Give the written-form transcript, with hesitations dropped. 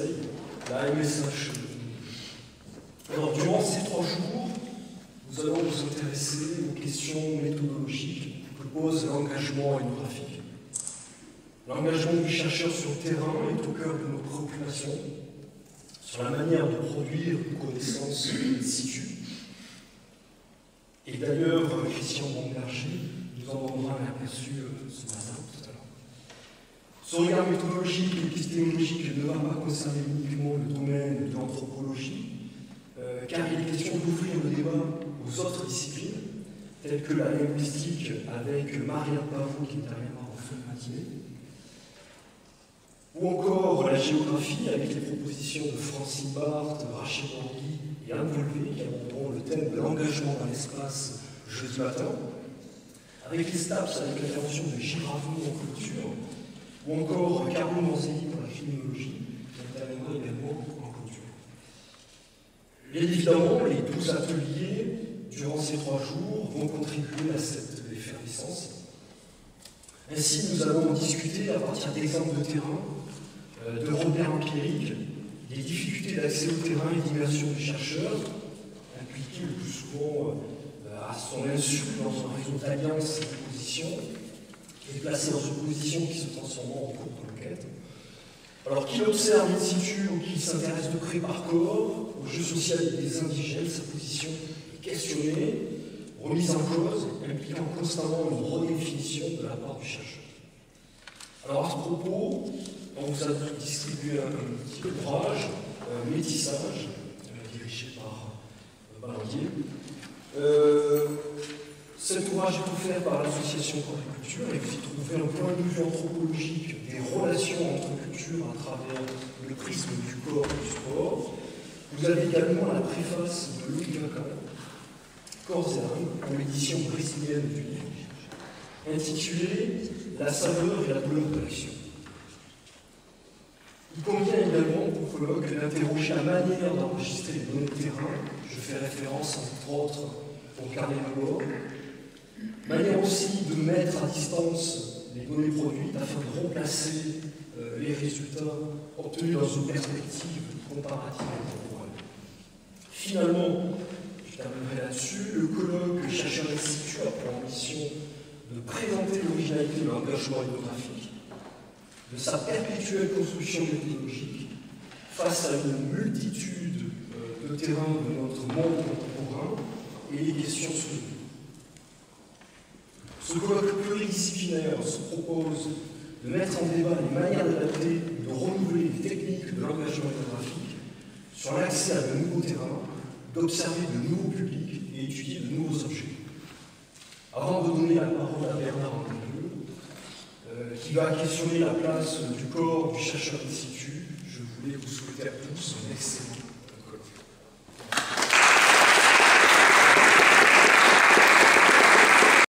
Marseille, la MSH. Alors, durant ces 3 jours, nous allons nous intéresser aux questions méthodologiques que pose l'engagement ethnographique. L'engagement du chercheur sur le terrain est au cœur de nos préoccupations sur la manière de produire une connaissance in situ. Et d'ailleurs, Christian Bonberger nous en donnera un aperçu ce matin, tout à l'heure. Ce regard méthodologique et épistémologique ne va pas concerner uniquement le domaine de l'anthropologie, car il est question d'ouvrir le débat aux autres disciplines, telles que la linguistique avec Marianne Pavot qui interviendra en fin de matinée, ou encore la géographie avec les propositions de Francine Barthes, Rachel Borghi et Anne Volvé qui aborderont le thème de l'engagement dans l'espace jeudi matin, avec les STAPS avec l'intervention de Gilles Ravon en culture, ou encore Carlo Manzelli pour la criminologie qui interviendra également en culture. Bien évidemment, les 12 ateliers durant ces 3 jours vont contribuer à cette effervescence. Ainsi, nous allons en discuter à partir d'exemples de terrain, de repères empiriques, des difficultés d'accès au terrain et d'immersion du chercheur, impliqué le plus souvent à son insu dans un réseau d'alliances et d'oppositions, et placé dans une position qui se transforme en cours d'enquête. Alors qu'il observe in situ ou qu'il s'intéresse de près par corps au jeu social des indigènes, sa position est questionnée, remise en cause, impliquant constamment une redéfinition de la part du chercheur. Alors à ce propos, on vous a distribué un petit ouvrage, Métissage, dirigé par Balandier. Cet ouvrage est offert par l'association Corps et Culture et vous y trouvez un point de vue anthropologique des relations entre cultures à travers le prisme du corps et du sport. Vous avez également la préface de Louis Vacan, Corps et âme, en l'édition brésilienne du livre, intitulée La saveur et la douleur de l'action. Il convient également pour colloque d'interroger la manière d'enregistrer les données de terrain. Je fais référence entre autres au carnet de bord. Manière aussi de mettre à distance les données produites afin de remplacer les résultats obtenus dans une perspective comparative et temporelle. Finalement, je terminerai là-dessus, le colloque Chercheurs in situ a pour ambition de présenter l'originalité de l'engagement ethnographique, de sa perpétuelle construction méthodologique face à une multitude de terrains de notre monde contemporain et les questions soulevées. Ce colloque pluridisciplinaire se propose de mettre en débat les manières d'adapter, de renouveler les techniques de l'engagement ethnographique sur l'accès à de nouveaux terrains, d'observer de nouveaux publics et étudier de nouveaux objets. Avant de donner la parole à Bernard Andrieux, qui va questionner la place du corps du chercheur in situ, je voulais vous souhaiter à tous un excellent